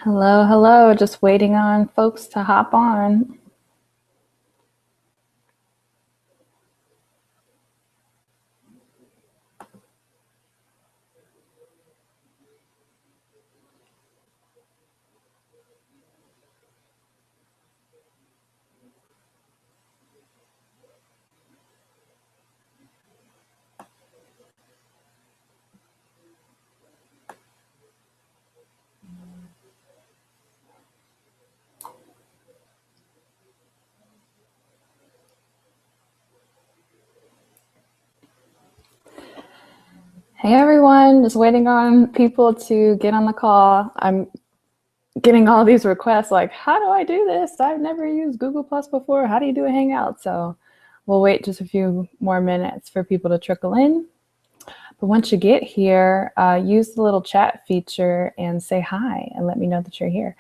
Hello, hello. Just waiting on folks to hop on. Hey everyone, just waiting on people to get on the call. I'm getting all these requests like, how do I do this? I've never used Google Plus before. How do you do a Hangout? So we'll wait just a few more minutes for people to trickle in. But once you get here, use the little chat feature and say hi and let me know that you're here.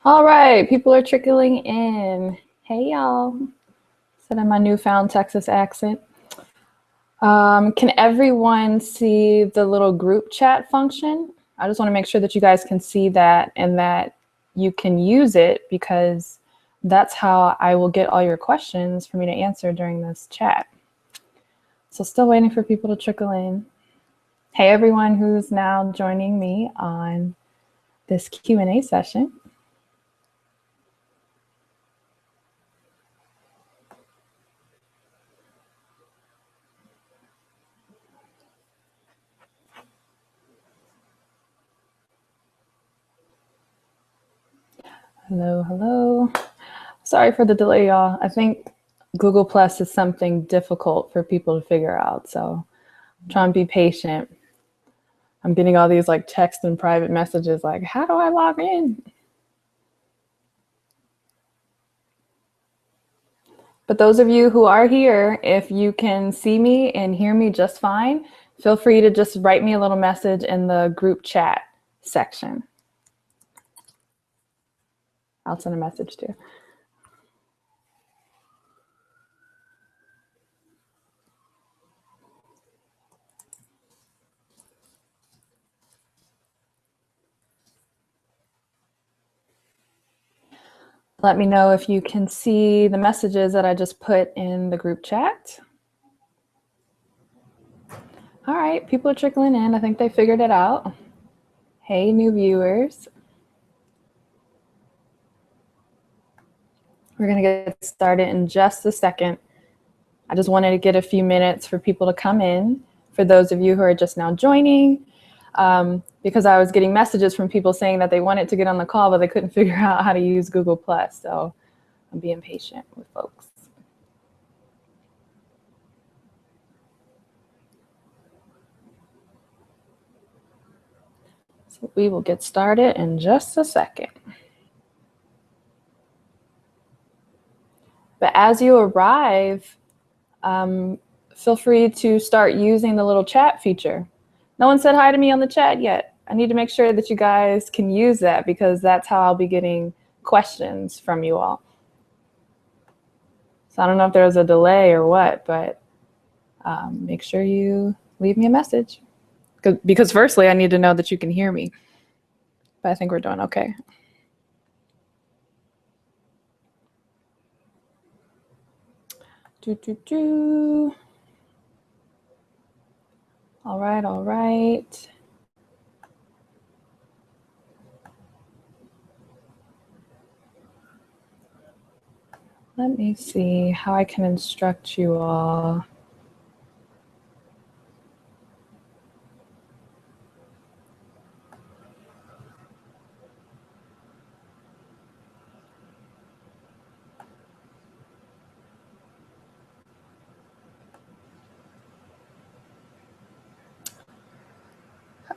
All right, people are trickling in. Hey y'all, said in my newfound Texas accent. Can everyone see the little group chat function? I just want to make sure that you guys can see that and that you can use it, because that's how I will get all your questions for me to answer during this chat. So still waiting for people to trickle in. Hey everyone who's now joining me on this Q&A session. Hello, hello. Sorry for the delay, y'all. I think Google Plus is something difficult for people to figure out, so try and be patient. I'm getting all these like text and private messages like, how do I log in? But those of you who are here, if you can see me and hear me just fine, feel free to just write me a little message in the group chat section. I'll send a message too. Let me know if you can see the messages that I just put in the group chat. All right, people are trickling in. I think they figured it out. Hey, new viewers. We're gonna get started in just a second. I just wanted to get a few minutes for people to come in. For those of you who are just now joining, because I was getting messages from people saying that they wanted to get on the call, but they couldn't figure out how to use Google Plus. So I'm being patient with folks. So we will get started in just a second. But as you arrive, feel free to start using the little chat feature. No one said hi to me on the chat yet. I need to make sure that you guys can use that, because that's how I'll be getting questions from you all. So I don't know if there's a delay or what, but make sure you leave me a message. Because firstly, I need to know that you can hear me. But I think we're doing okay. All right, all right. Let me see how I can instruct you all.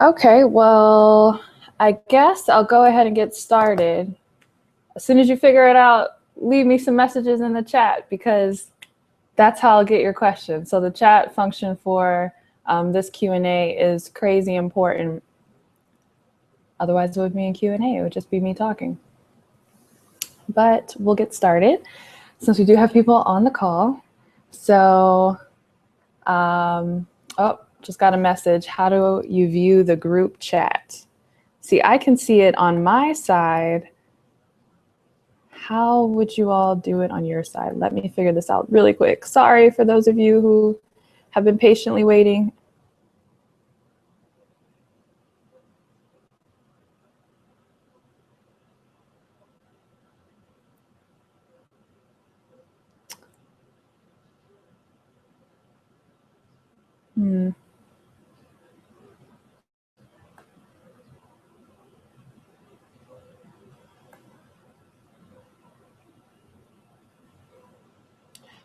Okay, well, I guess I'll go ahead and get started. As soon as you figure it out, leave me some messages in the chat because that's how I'll get your questions. So the chat function for this Q&A is crazy important. Otherwise, it would be a Q&A. It would just be me talking. But we'll get started since we do have people on the call. So, oh, just got a message. How do you view the group chat? See, I can see it on my side. How would you all do it on your side? Let me figure this out really quick. Sorry for those of you who have been patiently waiting.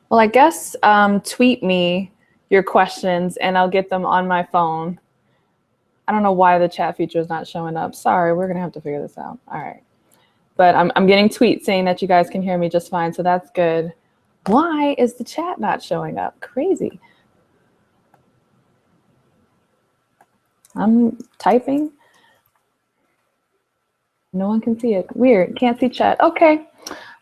Well, I guess tweet me your questions and I'll get them on my phone. I don't know why the chat feature is not showing up. Sorry, we're gonna have to figure this out. All right. But I'm getting tweets saying that you guys can hear me just fine, so that's good. Why is the chat not showing up? Crazy. I'm typing. No one can see it. Weird, can't see chat. Okay,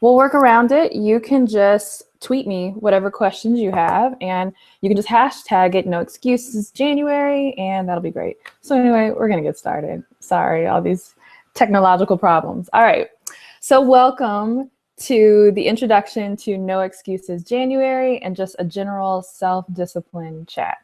we'll work around it. You can just tweet me whatever questions you have, and you can just hashtag it, no excuses January, and that'll be great. So anyway, we're gonna get started. Sorry, all these technological problems. All right, so welcome to the introduction to No Excuses January and just a general self-discipline chat.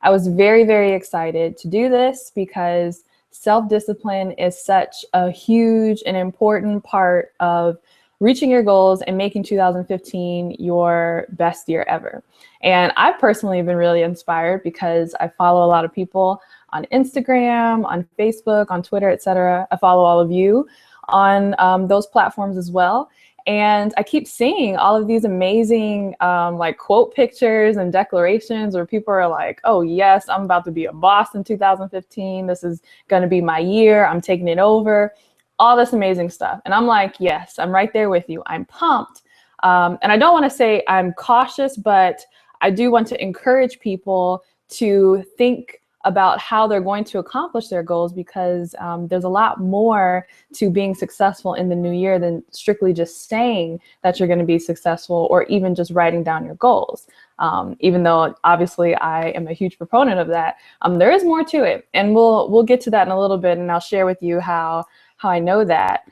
I was very, very excited to do this because self-discipline is such a huge and important part of reaching your goals and making 2015 your best year ever. And I've personally been really inspired because I follow a lot of people on Instagram, on Facebook, on Twitter, etc. I follow all of you on those platforms as well. And I keep seeing all of these amazing like quote pictures and declarations where people are like, oh yes, I'm about to be a boss in 2015. This is gonna be my year. I'm taking it over. All this amazing stuff. And I'm like, yes, I'm right there with you. I'm pumped. And I don't wanna say I'm cautious, but I do want to encourage people to think about how they're going to accomplish their goals because there's a lot more to being successful in the new year than strictly just saying that you're going to be successful or even just writing down your goals. Even though obviously I am a huge proponent of that, there is more to it, and we'll get to that in a little bit, and I'll share with you how I know that.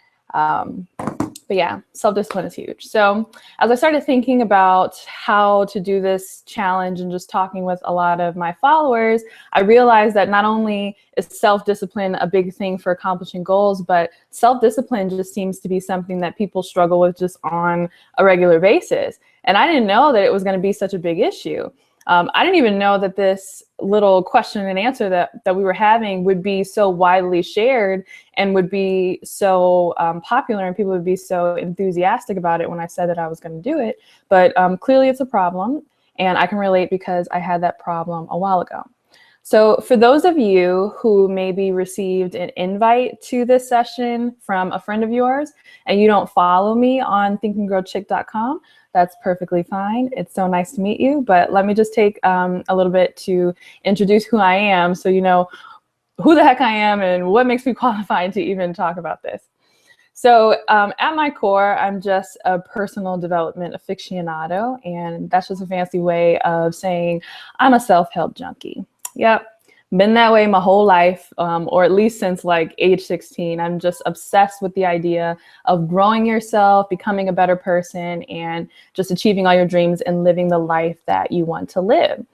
But yeah, self-discipline is huge. So as I started thinking about how to do this challenge and just talking with a lot of my followers, I realized that not only is self-discipline a big thing for accomplishing goals, but self-discipline just seems to be something that people struggle with just on a regular basis. And I didn't know that it was going to be such a big issue. I didn't even know that this little question and answer that we were having would be so widely shared and would be so popular, and people would be so enthusiastic about it when I said that I was going to do it. But clearly it's a problem, and I can relate because I had that problem a while ago. So for those of you who maybe received an invite to this session from a friend of yours and you don't follow me on thinkandgrowchick.com, that's perfectly fine. It's so nice to meet you, but let me just take a little bit to introduce who I am so you know who the heck I am and what makes me qualified to even talk about this. So at my core, I'm just a personal development aficionado, and that's just a fancy way of saying I'm a self-help junkie. Yep, been that way my whole life, or at least since like age 16. I'm just obsessed with the idea of growing yourself, becoming a better person, and just achieving all your dreams and living the life that you want to live.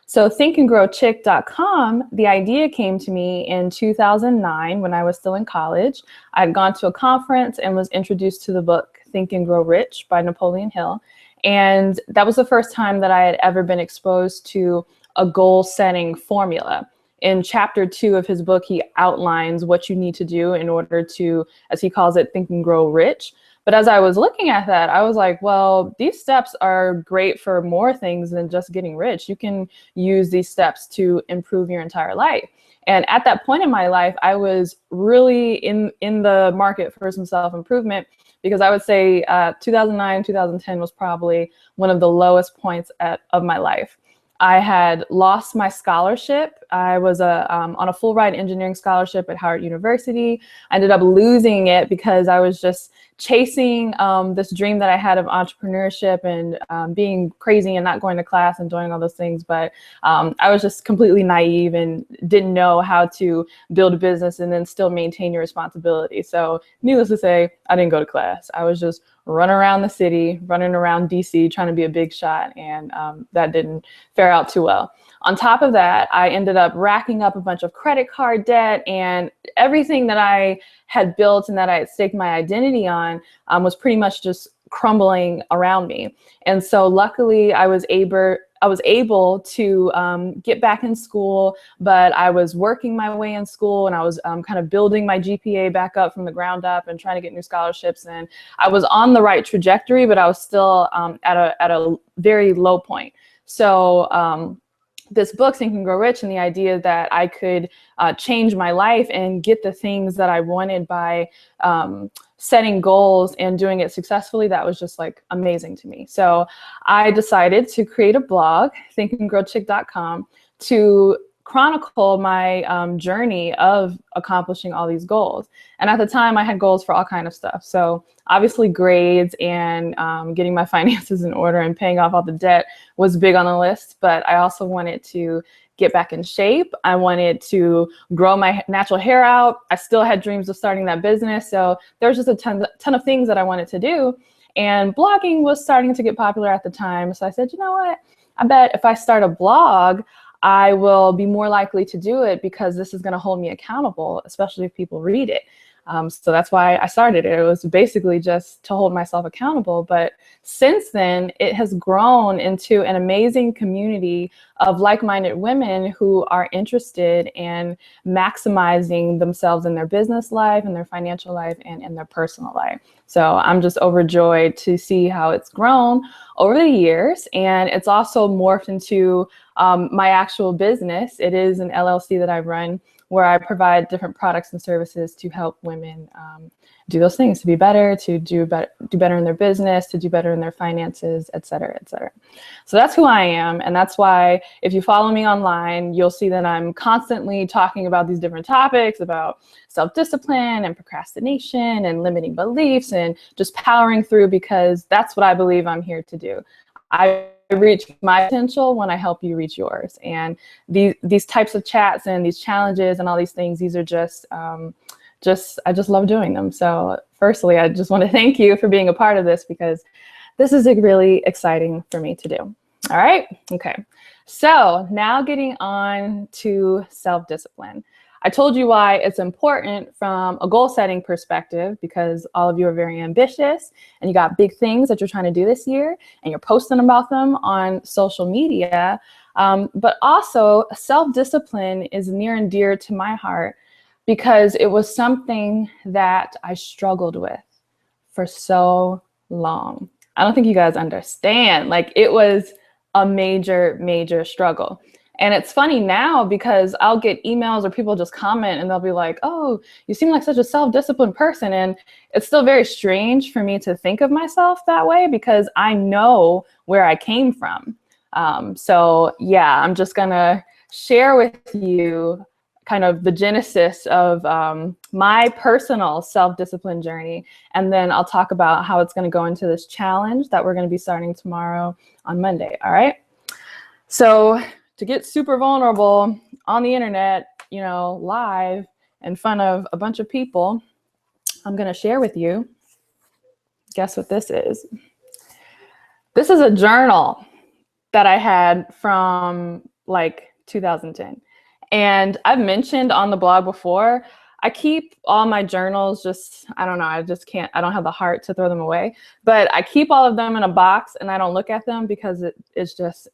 So thinkandgrowchick.com, the idea came to me in 2009 when I was still in college. I'd gone to a conference and was introduced to the book Think and Grow Rich by Napoleon Hill. And that was the first time that I had ever been exposed to a goal setting formula. In chapter 2 of his book, he outlines what you need to do in order to, as he calls it, think and grow rich. But as I was looking at that, I was like, well, these steps are great for more things than just getting rich. You can use these steps to improve your entire life. And at that point in my life, I was really in the market for some self-improvement, because I would say 2009, 2010 was probably one of the lowest points of my life. I had lost my scholarship. I was on a full ride engineering scholarship at Howard University. I ended up losing it because I was just chasing this dream that I had of entrepreneurship and being crazy and not going to class and doing all those things. But I was just completely naive and didn't know how to build a business and then still maintain your responsibility. So needless to say, I didn't go to class. I was just running around the city, running around DC, trying to be a big shot. And that didn't fare out too well. On top of that, I ended up racking up a bunch of credit card debt, and everything that I had built and that I had staked my identity on was pretty much just crumbling around me. And so luckily I was able to get back in school, but I was working my way in school, and I was kind of building my GPA back up from the ground up and trying to get new scholarships. And I was on the right trajectory, but I was still at a very low point. So this book, Think and Grow Rich, and the idea that I could change my life and get the things that I wanted by setting goals and doing it successfully, that was just like amazing to me. So I decided to create a blog, thinkandgrowchick.com, to chronicle my journey of accomplishing all these goals. And at the time I had goals for all kinds of stuff. So obviously grades and getting my finances in order and paying off all the debt was big on the list, but I also wanted to get back in shape. I wanted to grow my natural hair out. I still had dreams of starting that business. So there was just a ton of things that I wanted to do. And blogging was starting to get popular at the time. So I said, you know what? I bet if I start a blog, I will be more likely to do it, because this is going to hold me accountable, especially if people read it. So that's why I started it. It was basically just to hold myself accountable. But since then, it has grown into an amazing community of like-minded women who are interested in maximizing themselves in their business life, in their financial life, and in their personal life. So I'm just overjoyed to see how it's grown over the years. And it's also morphed into my actual business. It is an LLC that I run, where I provide different products and services to help women do those things, to be better, to do better in their business, to do better in their finances, et cetera, et cetera. So that's who I am. And that's why if you follow me online, you'll see that I'm constantly talking about these different topics, about self-discipline and procrastination and limiting beliefs and just powering through, because that's what I believe I'm here to do. I reach my potential when I help you reach yours. And these types of chats and these challenges and all these things, these are just I just love doing them. So firstly, I just want to thank you for being a part of this, because this is really exciting for me to do. All right. Okay. So now getting on to self-discipline. I told you why it's important from a goal setting perspective, because all of you are very ambitious and you got big things that you're trying to do this year and you're posting about them on social media. But also self-discipline is near and dear to my heart, because it was something that I struggled with for so long. I don't think you guys understand. Like, it was a major, major struggle. And it's funny now, because I'll get emails or people just comment and they'll be like, oh, you seem like such a self-disciplined person. And it's still very strange for me to think of myself that way, because I know where I came from. So yeah, I'm just gonna share with you kind of the genesis of my personal self-discipline journey. And then I'll talk about how it's gonna go into this challenge that we're gonna be starting tomorrow on Monday, all right? So to get super vulnerable on the internet, you know, live in front of a bunch of people, I'm gonna share with you, guess what this is? This is a journal that I had from like 2010. And I've mentioned on the blog before, I keep all my journals, just, I don't know, I just can't, I don't have the heart to throw them away, but I keep all of them in a box and I don't look at them because it's just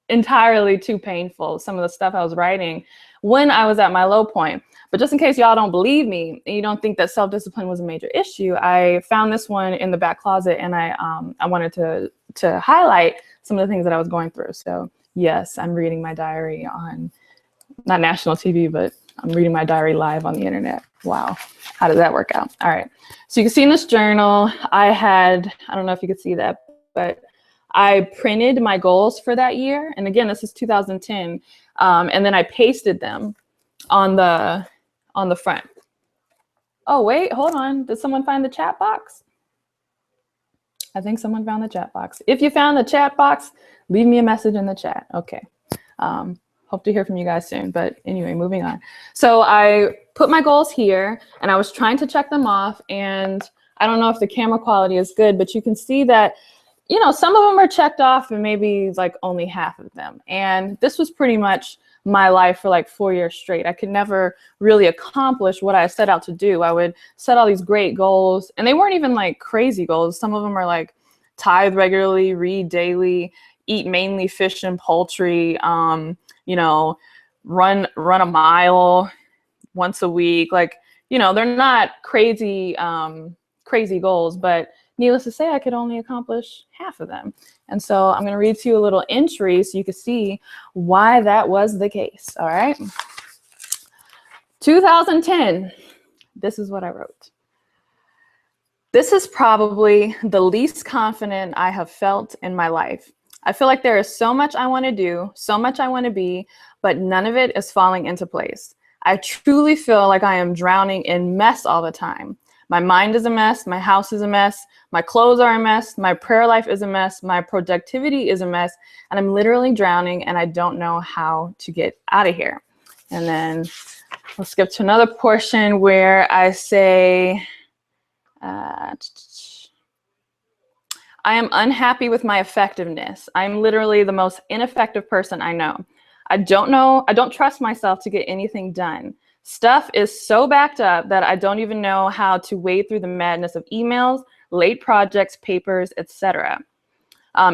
entirely too painful, some of the stuff I was writing when I was at my low point. But just in case y'all don't believe me and you don't think that self-discipline was a major issue, I found this one in the back closet, and I wanted to highlight some of the things that I was going through. So yes, I'm reading my diary on, not national TV, but I'm reading my diary live on the internet. Wow, how did that work out? All right, so you can see in this journal, I don't know if you could see that, but I printed my goals for that year. And again, this is 2010. And then I pasted them on the front. Oh, wait, hold on. Did someone find the chat box? I think someone found the chat box. If you found the chat box, leave me a message in the chat. Okay. Hope to hear from you guys soon. But anyway, moving on. So I put my goals here and I was trying to check them off. And I don't know if the camera quality is good, but you can see that, you know, some of them are checked off and maybe like only half of them. And this was pretty much my life for like 4 years straight. I could never really accomplish what I set out to do. I would set all these great goals, and they weren't even like crazy goals. Some of them are like tithe regularly, read daily, eat mainly fish and poultry, you know, run a mile once a week. Like, you know, they're not crazy, crazy goals, but needless to say, I could only accomplish half of them. And so I'm going to read to you a little entry so you can see why that was the case. All right. 2010. This is what I wrote. This is probably the least confident I have felt in my life. I feel like there is so much I want to do, so much I want to be, but none of it is falling into place. I truly feel like I am drowning in mess all the time. My mind is a mess. My house is a mess. My clothes are a mess. My prayer life is a mess. My productivity is a mess. And I'm literally drowning and I don't know how to get out of here. And then we'll skip to another portion where I say, I am unhappy with my effectiveness. I'm literally the most ineffective person I know. I don't trust myself to get anything done. Stuff is so backed up that I don't even know how to wade through the madness of emails, late projects, papers, etc.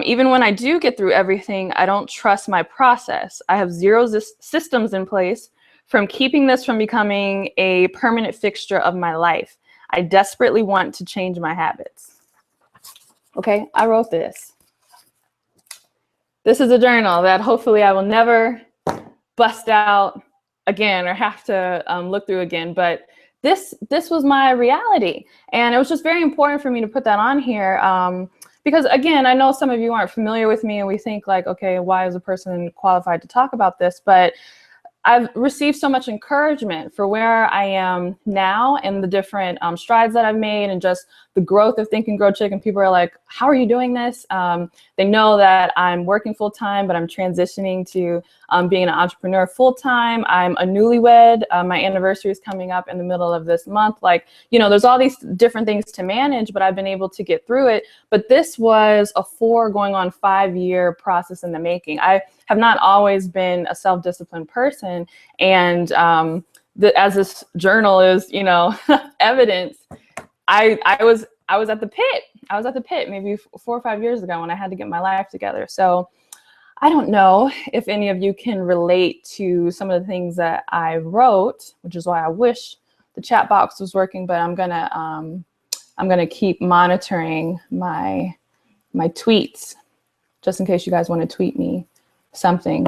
Even when I do get through everything, I don't trust my process. I have zero systems in place from keeping this from becoming a permanent fixture of my life. I desperately want to change my habits. Okay, I wrote this. This is a journal that hopefully I will never bust out again or have to look through again, but this was my reality, and it was just very important for me to put that on here because, again, I know some of you aren't familiar with me and we think like, okay, why is a person qualified to talk about this? But I've received so much encouragement for where I am now and the different strides that I've made and just the growth of Think and Grow Chicken. People are like, how are you doing this? They know that I'm working full time, but I'm transitioning to being an entrepreneur full time. I'm a newlywed. My anniversary is coming up in the middle of this month. Like, you know, there's all these different things to manage, but I've been able to get through it. But this was a 4 going on 5-year process in the making. I have not always been a self-disciplined person. And as this journal is, you know, evidence, I was at the pit. I was at the pit maybe 4 or 5 years ago when I had to get my life together. So I don't know if any of you can relate to some of the things that I wrote, which is why I wish the chat box was working, but I'm gonna keep monitoring my tweets just in case you guys want to tweet me something.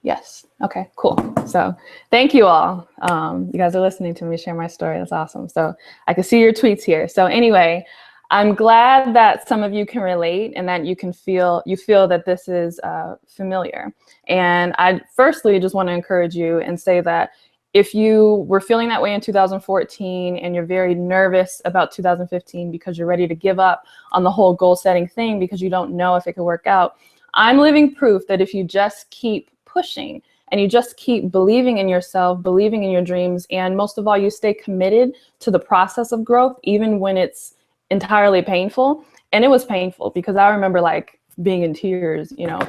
Yes. Okay, cool. So thank you all. You guys are listening to me share my story. That's awesome. So I can see your tweets here. So anyway, I'm glad that some of you can relate and that you feel that this is familiar. And I firstly just want to encourage you and say that if you were feeling that way in 2014 and you're very nervous about 2015 because you're ready to give up on the whole goal setting thing because you don't know if it could work out, I'm living proof that if you just keep pushing and you just keep believing in yourself, believing in your dreams, and most of all, you stay committed to the process of growth, even when it's entirely painful. And it was painful because I remember like being in tears, you know,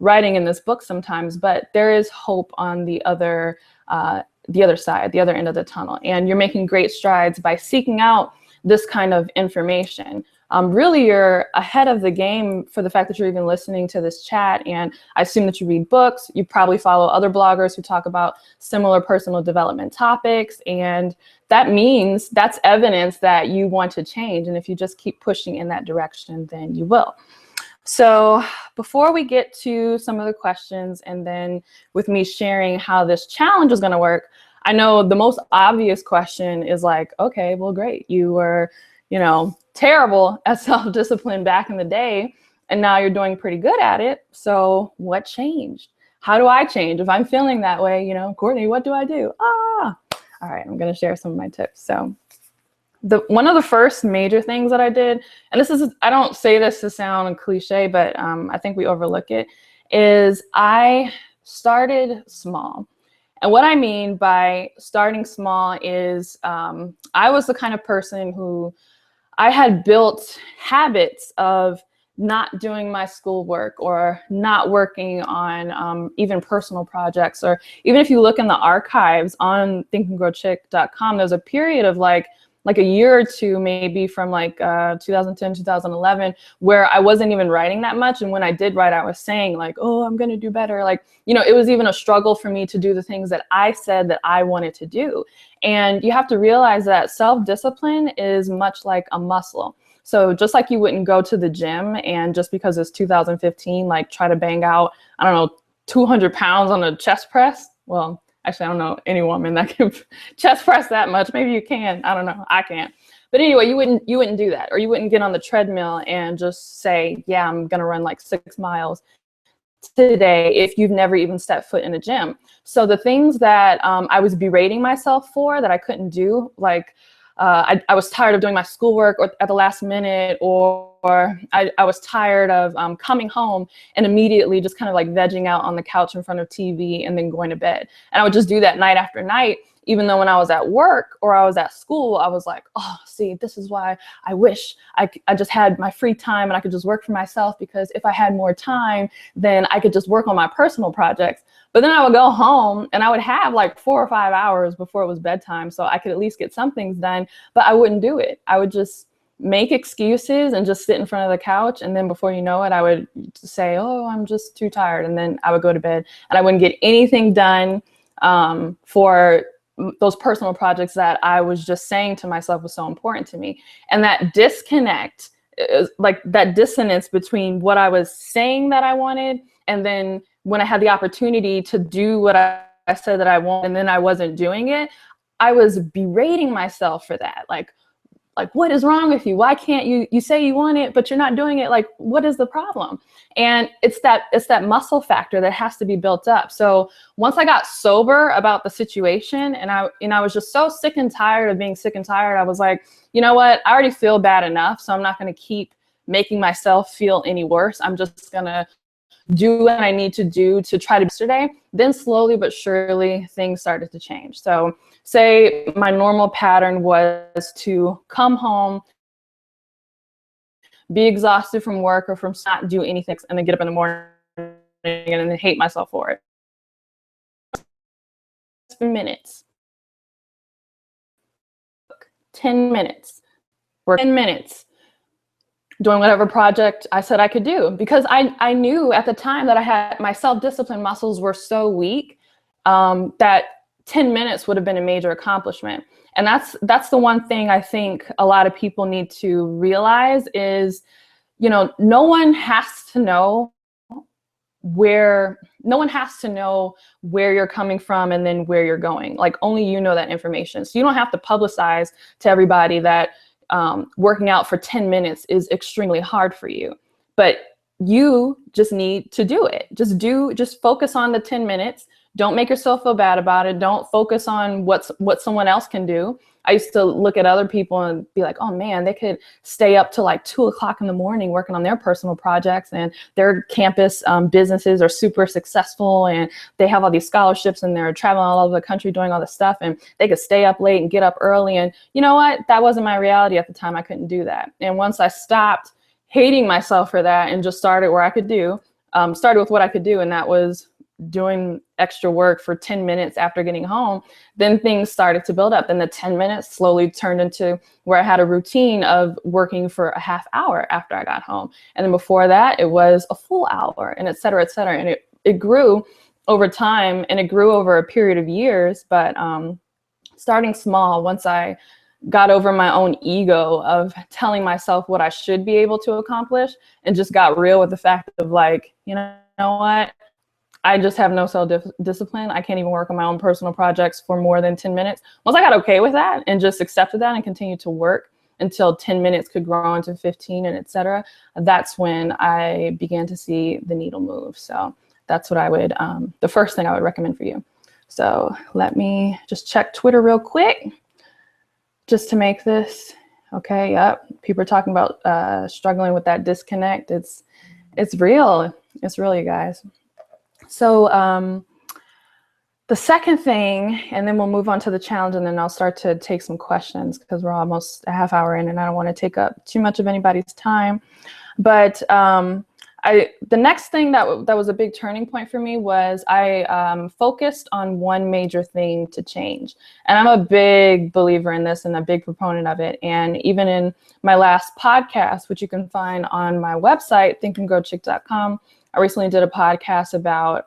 writing in this book sometimes, but there is hope on the other the other side, the other end of the tunnel. And you're making great strides by seeking out this kind of information. Really, you're ahead of the game for the fact that you're even listening to this chat. And I assume that you read books. You probably follow other bloggers who talk about similar personal development topics. And that means that's evidence that you want to change. And if you just keep pushing in that direction, then you will. So before we get to some of the questions and then with me sharing how this challenge is going to work, I know the most obvious question is like, okay, well, great. You were, terrible at self-discipline back in the day, and now you're doing pretty good at it. So what changed? How do I change? If I'm feeling that way, Courtney, what do I do? All right, I'm going to share some of my tips. So one of the first major things that I did, and I don't say this to sound cliche, but I think we overlook it, is I started small. And what I mean by starting small is I was the kind of person who I had built habits of not doing my schoolwork or not working on even personal projects. Or even if you look in the archives on thinkandgrowchick.com, there's a period of like a year or two, maybe from 2010, 2011, where I wasn't even writing that much. And when I did write, I was saying like, oh, I'm going to do better. It was even a struggle for me to do the things that I said that I wanted to do. And you have to realize that self-discipline is much like a muscle. So just like you wouldn't go to the gym and just because it's 2015, try to bang out, 200 pounds on a chest press. Well, actually, I don't know any woman that can chest press that much. Maybe you can. I don't know. I can't. But anyway, you wouldn't do that. Or you wouldn't get on the treadmill and just say, yeah, I'm going to run 6 miles today if you've never even stepped foot in a gym. So the things that I was berating myself for that I couldn't do, I was tired of doing my schoolwork or at the last minute, or I was tired of coming home and immediately just kind of vegging out on the couch in front of TV and then going to bed. And I would just do that night after night, even though when I was at work or I was at school, I was like, oh, see, this is why I wish I just had my free time and I could just work for myself, because if I had more time, then I could just work on my personal projects. But then I would go home and I would have 4 or 5 hours before it was bedtime, so I could at least get some things done, but I wouldn't do it. I would just make excuses and just sit in front of the couch. And then before you know it, I would say, oh, I'm just too tired. And then I would go to bed and I wouldn't get anything done for those personal projects that I was just saying to myself was so important to me. And that disconnect, that dissonance between what I was saying that I wanted, and then when I had the opportunity to do what I said that I want, and then I wasn't doing it, I was berating myself for that. What is wrong with you? Why can't you say you want it, but you're not doing it? What is the problem? And it's that muscle factor that has to be built up. So once I got sober about the situation, and I was just so sick and tired of being sick and tired, I was like, you know what? I already feel bad enough, so I'm not going to keep making myself feel any worse. I'm just going to do what I need to do to try to yesterday. Then slowly but surely things started to change. So say my normal pattern was to come home, be exhausted from work or from not do anything, and then get up in the morning and then hate myself for it. minutes. 10 minutes. Work 10 minutes. Doing whatever project I said I could do, because I knew at the time that my self-discipline muscles were so weak that 10 minutes would have been a major accomplishment. And that's the one thing I think a lot of people need to realize is, no one has to know where you're coming from and then where you're going. Only you know that information. So you don't have to publicize to everybody that working out for 10 minutes is extremely hard for you, but you just need to do it. Just focus on the 10 minutes. Don't make yourself feel bad about it. Don't focus on what someone else can do. I used to look at other people and be like, oh man, they could stay up till 2 o'clock in the morning working on their personal projects, and their campus businesses are super successful, and they have all these scholarships, and they're traveling all over the country doing all this stuff, and they could stay up late and get up early. And you know what? That wasn't my reality at the time. I couldn't do that. And once I stopped hating myself for that and just started with what I could do, and that was doing extra work for 10 minutes after getting home, then things started to build up. Then the 10 minutes slowly turned into where I had a routine of working for a half hour after I got home. And then before that, it was a full hour, and et cetera, et cetera. And it grew over time, and it grew over a period of years. But starting small, once I got over my own ego of telling myself what I should be able to accomplish, and just got real with the fact of like, you know what? I just have no self-discipline. I can't even work on my own personal projects for more than 10 minutes. Once I got okay with that and just accepted that and continued to work until 10 minutes could grow into 15 and et cetera, that's when I began to see the needle move. So that's what I would, the first thing I would recommend for you. So let me just check Twitter real quick just to make this, okay, yep. People are talking about struggling with that disconnect. It's real. It's real, you guys. So the second thing, and then we'll move on to the challenge, and then I'll start to take some questions because we're almost a half hour in and I don't want to take up too much of anybody's time. But the next thing that was a big turning point for me was I focused on one major thing to change. And I'm a big believer in this and a big proponent of it. And even in my last podcast, which you can find on my website, thinkandgrowchick.com, I recently did a podcast about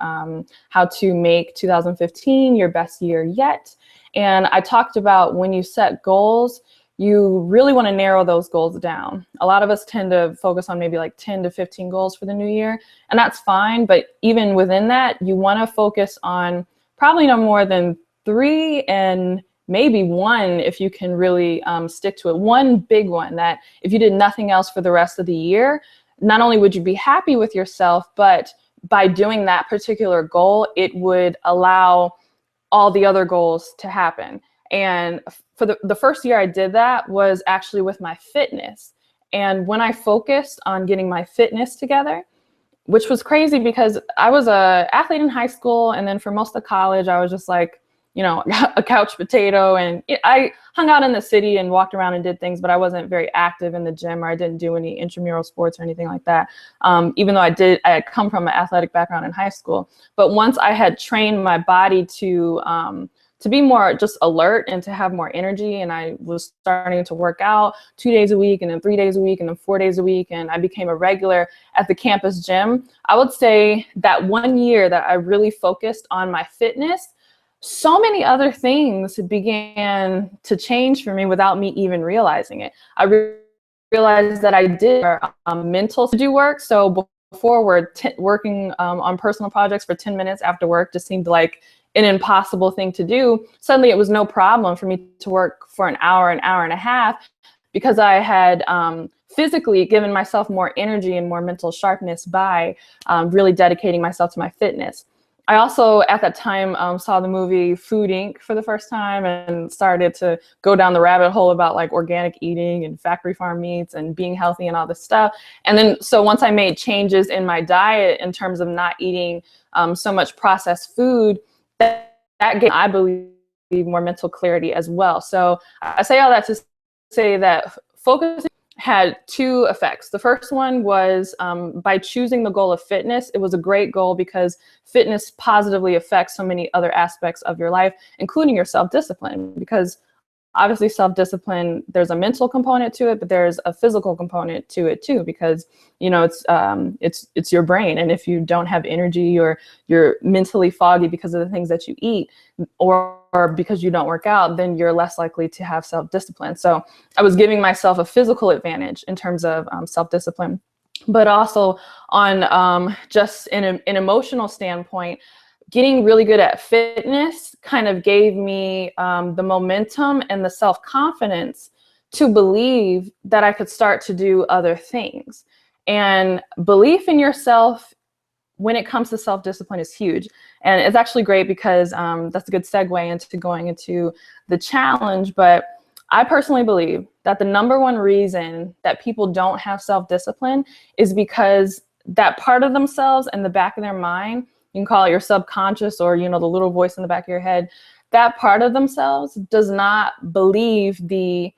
how to make 2015 your best year yet. And I talked about when you set goals, you really want to narrow those goals down. A lot of us tend to focus on maybe like 10 to 15 goals for the new year, and that's fine. But even within that, you want to focus on probably no more than 3 and maybe 1 if you can really stick to it. One big one that if you did nothing else for the rest of the year, not only would you be happy with yourself, but by doing that particular goal, it would allow all the other goals to happen. And for the first year I did that was actually with my fitness. And when I focused on getting my fitness together, which was crazy because I was an athlete in high school, and then for most of college, I was just like, you know, a couch potato. And I hung out in the city and walked around and did things, but I wasn't very active in the gym, or I didn't do any intramural sports or anything like that. Even though I had come from an athletic background in high school. But once I had trained my body to be more just alert and to have more energy, and I was starting to work out 2 days a week and then 3 days a week and then 4 days a week, and I became a regular at the campus gym, I would say that 1 year that I really focused on my fitness, so many other things began to change for me without me even realizing it. I realized that I did mental to do work. So before working on personal projects for 10 minutes after work just seemed like an impossible thing to do. Suddenly it was no problem for me to work for an hour and a half, because I had physically given myself more energy and more mental sharpness by really dedicating myself to my fitness. I also, at that time, saw the movie Food Inc. for the first time and started to go down the rabbit hole about like organic eating and factory farm meats and being healthy and all this stuff. And then, so once I made changes in my diet in terms of not eating so much processed food, that gave, I believe, more mental clarity as well. So I say all that to say that focusing had 2 effects. The first one was by choosing the goal of fitness. It was a great goal because fitness positively affects so many other aspects of your life, including your self-discipline, because obviously self-discipline, there's a mental component to it, but there's a physical component to it too, because, you know, it's your brain. And if you don't have energy, or you're mentally foggy because of the things that you eat, or because you don't work out, then you're less likely to have self-discipline. So I was giving myself a physical advantage in terms of self-discipline, but also on just an emotional standpoint, getting really good at fitness kind of gave me the momentum and the self-confidence to believe that I could start to do other things. And belief in yourself when it comes to self-discipline is huge. And it's actually great because that's a good segue into going into the challenge. But I personally believe that the #1 reason that people don't have self-discipline is because that part of themselves in the back of their mind, you can call it your subconscious, or, you know, the little voice in the back of your head, that part of themselves does not believe the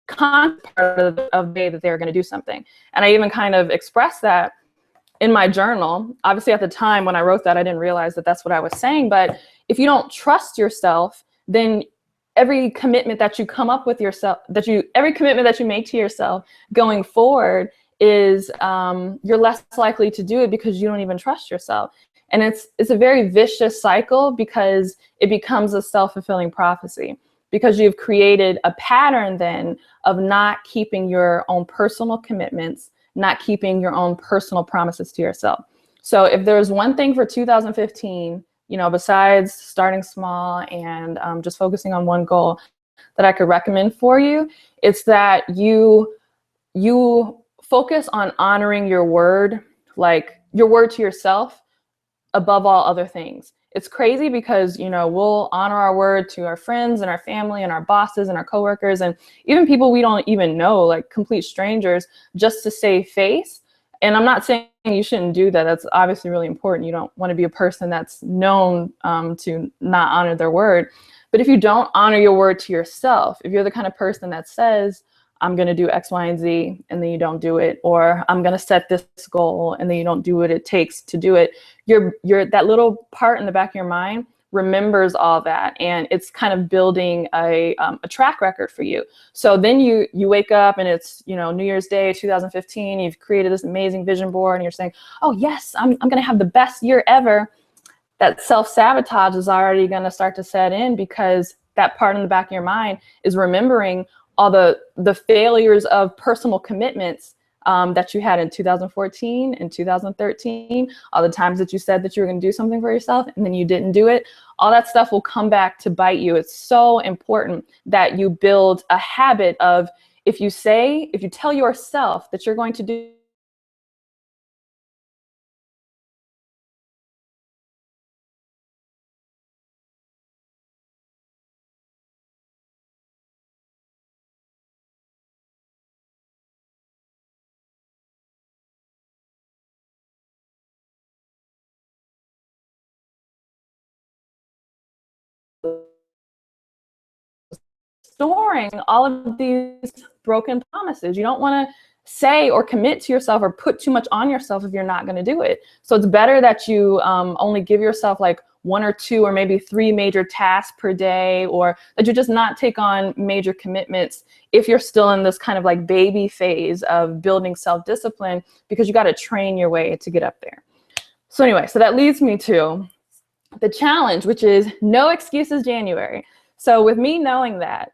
concept part of the day that they're going to do something. And I even kind of expressed that in my journal. Obviously at the time when I wrote that, I didn't realize that that's what I was saying. But if you don't trust yourself, then every commitment that you come up with yourself, every commitment that you make to yourself going forward is you're less likely to do it because you don't even trust yourself. And it's a very vicious cycle because it becomes a self-fulfilling prophecy, because you've created a pattern then of not keeping your own personal commitments, not keeping your own personal promises to yourself. So if there's one thing for 2015, you know, besides starting small and just focusing on one goal that I could recommend for you, it's that you focus on honoring your word, like your word to yourself, above all other things. It's crazy because, you know, we'll honor our word to our friends and our family and our bosses and our coworkers and even people we don't even know, like complete strangers, just to save face. And I'm not saying you shouldn't do that. That's obviously really important. You don't want to be a person that's known to not honor their word. But if you don't honor your word to yourself, if you're the kind of person that says, I'm going to do X, Y, and Z, and then you don't do it, or I'm going to set this goal and then you don't do what it takes to do it, you're that little part in the back of your mind remembers all that, and it's kind of building a track record for you. So then you wake up and it's, you know, New Year's Day 2015, you've created this amazing vision board and you're saying, oh yes, I'm going to have the best year ever. That self-sabotage is already going to start to set in because that part in the back of your mind is remembering all the failures of personal commitments that you had in 2014 and 2013, all the times that you said that you were going to do something for yourself and then you didn't do it. All that stuff will come back to bite you. It's so important that you build a habit of, if you tell yourself that you're going to do storing all of these broken promises. You don't want to say or commit to yourself or put too much on yourself if you're not going to do it. So it's better that you only give yourself like 1 or 2 or maybe 3 major tasks per day, or that you just not take on major commitments if you're still in this kind of like baby phase of building self-discipline, because you got to train your way to get up there. So anyway, so that leads me to the challenge, which is no excuses January. So with me knowing that,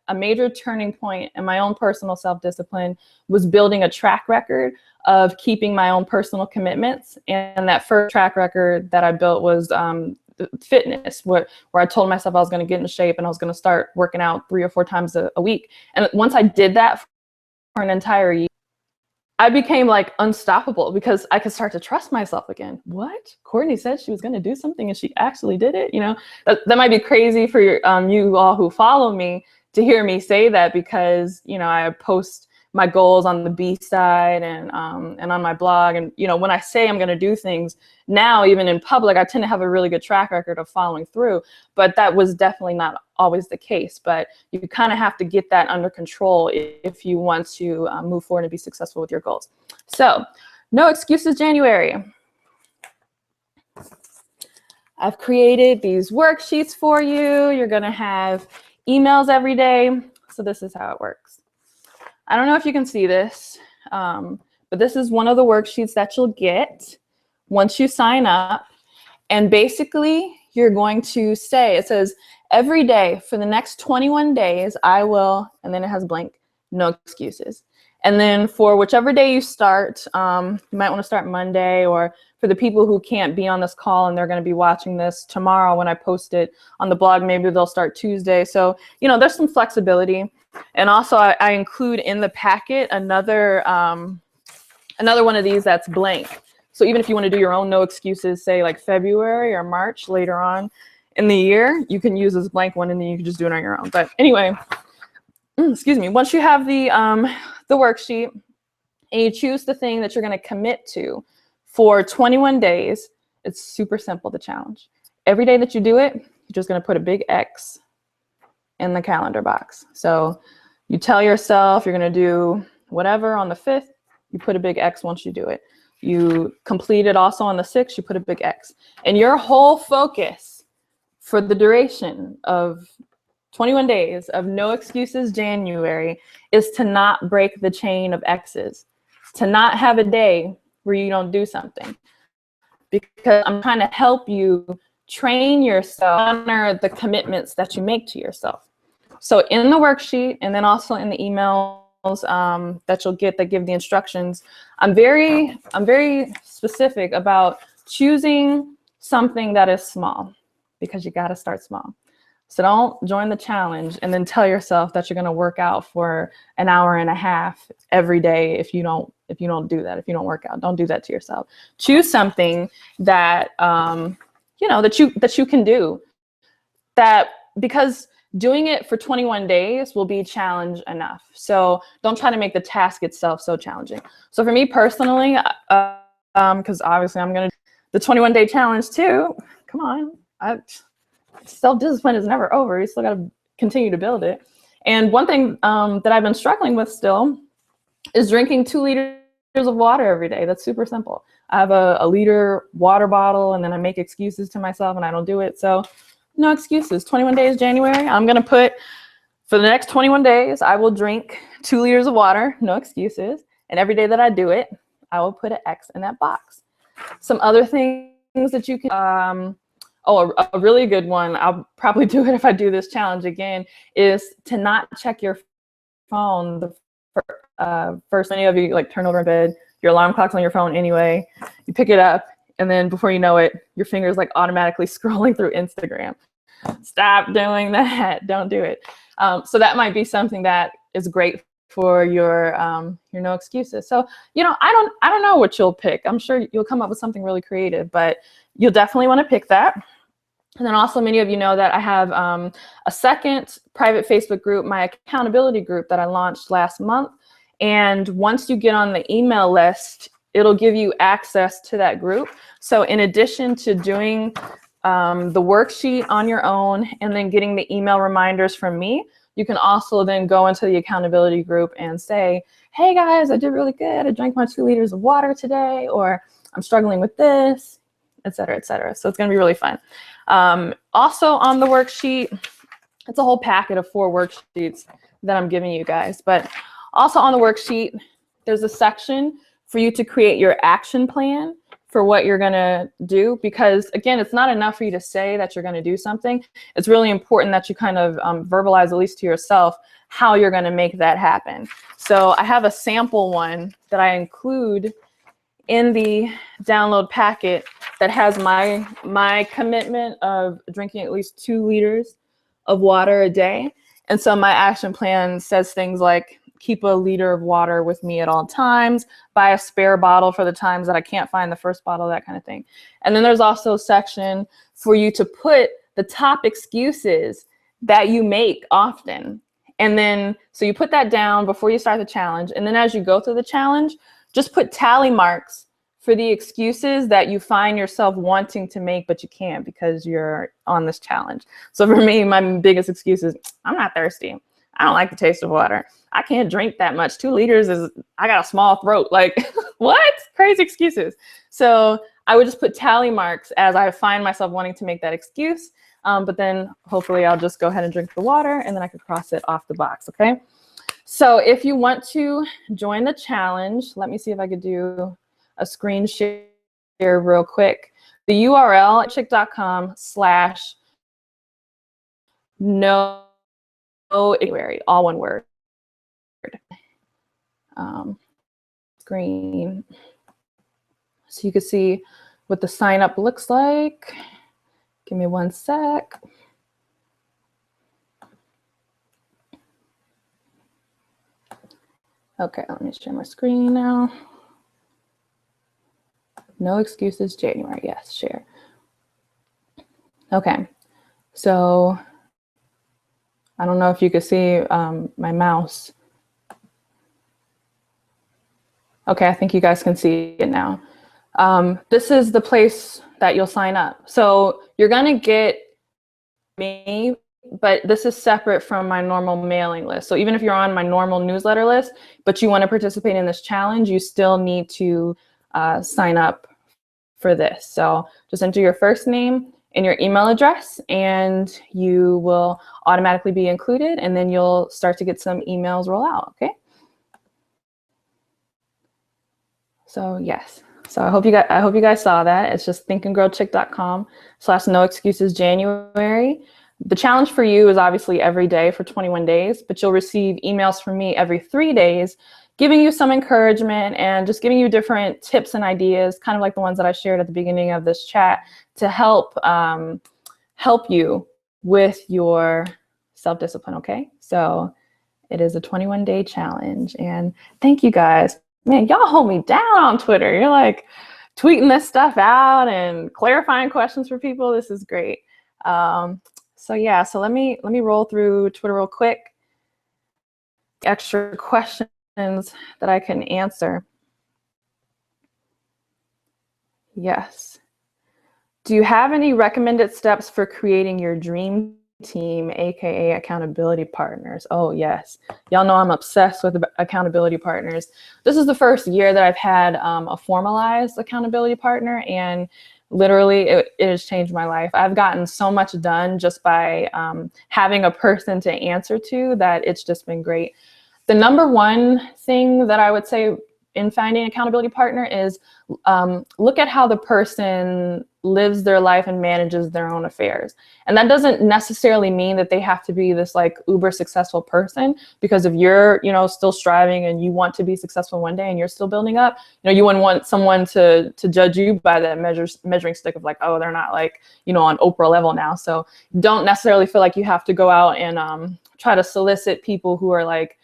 a major turning point in my own personal self-discipline was building a track record of keeping my own personal commitments. And that first track record that I built was fitness, where I told myself I was going to get in shape and I was going to start working out 3 or 4 times a week. And once I did that for an entire year, I became like unstoppable because I could start to trust myself again. What? Courtney said she was going to do something and she actually did it. You know, that might be crazy for you all who follow me to hear me say that, because, you know, I post my goals on the B side and on my blog. And, you know, when I say I'm going to do things now, even in public, I tend to have a really good track record of following through. But that was definitely not always the case. But you kind of have to get that under control if you want to move forward and be successful with your goals. So no excuses January. I've created these worksheets for you. You're going to have emails every day. So this is how it works. I don't know if you can see this, but this is one of the worksheets that you'll get once you sign up. And basically, you're going to say, it says, every day for the next 21 days, I will, and then it has blank, no excuses. And then for whichever day you start, you might want to start Monday, or for the people who can't be on this call and they're going to be watching this tomorrow when I post it on the blog, maybe they'll start Tuesday. So, you know, there's some flexibility. And also I include in the packet another one of these that's blank. So even if you want to do your own no excuses, say like February or March later on in the year, you can use this blank one and then you can just do it on your own. But anyway, excuse me, once you have the worksheet and you choose the thing that you're going to commit to for 21 days, it's super simple, the challenge. Every day that you do it, you're just going to put a big X in the calendar box. So you tell yourself you're going to do whatever on the 5th, you put a big X once you do it. You complete it also on the 6th, you put a big X. And your whole focus for the duration of 21 days of No Excuses January is to not break the chain of X's, to not have a day where you don't do something. Because I'm trying to help you train yourself, honor the commitments that you make to yourself. So in the worksheet, and then also in the emails that you'll get that give the instructions, I'm very specific about choosing something that is small, because you got to start small. So don't join the challenge and then tell yourself that you're going to work out for an hour and a half every day if you don't do that, if you don't work out. Don't do that to yourself. Choose something that that you can do, that, because doing it for 21 days will be challenge enough. So don't try to make the task itself so challenging. So for me personally, because obviously I'm going to the 21-day challenge too. Come on, self-discipline is never over. You still got to continue to build it. And one thing that I've been struggling with still is drinking 2 liters of water every day. That's super simple. I have a liter water bottle, and then I make excuses to myself and I don't do it. So no excuses. 21 days January, I'm going to put, for the next 21 days, I will drink 2 liters of water, no excuses. And every day that I do it, I will put an X in that box. Some other things that you can, a really good one, I'll probably do it if I do this challenge again, is to not check your phone the first. Many of you like turn over in bed, your alarm clock's on your phone anyway, you pick it up, and then before you know it, your finger's like automatically scrolling through Instagram. Stop doing that. Don't do it. So that might be something that is great for your no excuses. So, I don't know what you'll pick. I'm sure you'll come up with something really creative, but you'll definitely want to pick that. And then also, many of you know that I have a second private Facebook group, my accountability group, that I launched last month. And once you get on the email list, it'll give you access to that group. So in addition to doing the worksheet on your own and then getting the email reminders from me, you can also then go into the accountability group and say, hey guys, I did really good. I drank my 2 liters of water today, or I'm struggling with this, et cetera, et cetera. So it's going to be really fun. Also on the worksheet, it's a whole packet of 4 worksheets that I'm giving you guys. But also on the worksheet, there's a section for you to create your action plan for what you're going to do. Because again, it's not enough for you to say that you're going to do something. It's really important that you kind of verbalize, at least to yourself, how you're going to make that happen. So I have a sample one that I include in the download packet that has my commitment of drinking at least 2 liters of water a day. And so my action plan says things like, keep a liter of water with me at all times, buy a spare bottle for the times that I can't find the first bottle, that kind of thing. And then there's also a section for you to put the top excuses that you make often. And then, so you put that down before you start the challenge. And then as you go through the challenge, just put tally marks for the excuses that you find yourself wanting to make, but you can't because you're on this challenge. So for me, my biggest excuse is, I'm not thirsty. I don't like the taste of water. I can't drink that much. 2 liters is, I got a small throat. Like, what? Crazy excuses. So I would just put tally marks as I find myself wanting to make that excuse. But then hopefully I'll just go ahead and drink the water, and then I could cross it off the box, okay? So if you want to join the challenge, let me see if I could do a screen share real quick. The URL, chick.com/no January, all one word. Screen. So you can see what the sign up looks like. Give me 1 sec. Okay, let me share my screen now. No excuses January, yes, share. Okay, so I don't know if you can see my mouse. Okay, I think you guys can see it now. This is the place that you'll sign up. So you're gonna get me, but this is separate from my normal mailing list. So even if you're on my normal newsletter list, but you wanna participate in this challenge, you still need to sign up for this. So just enter your first name and your email address, and you will automatically be included, and then you'll start to get some emails roll out, okay? So yes. So I hope you guys saw that. It's just thinkandgrowchick.com/no-excuses-January. The challenge for you is obviously every day for 21 days, but you'll receive emails from me every 3 days, giving you some encouragement and just giving you different tips and ideas, kind of like the ones that I shared at the beginning of this chat, to help you with your self-discipline, okay? So it is a 21-day challenge, and thank you guys. Man, y'all hold me down on Twitter. You're like tweeting this stuff out and clarifying questions for people. This is great. So yeah, so let me roll through Twitter real quick. Extra questions that I can answer. Yes. Do you have any recommended steps for creating your dream team, aka accountability partners? Oh yes, y'all know I'm obsessed with accountability partners. This is the first year that I've had a formalized accountability partner, and literally it has changed my life. I've gotten so much done just by having a person to answer to, that it's just been great. The number one thing that I would say in finding an accountability partner is look at how the person lives their life and manages their own affairs. And that doesn't necessarily mean that they have to be this like uber successful person, because if you're, still striving and you want to be successful one day and you're still building up, you wouldn't want someone to judge you by that measuring stick of like, oh, they're not like, on Oprah level now. So don't necessarily feel like you have to go out and try to solicit people who are like,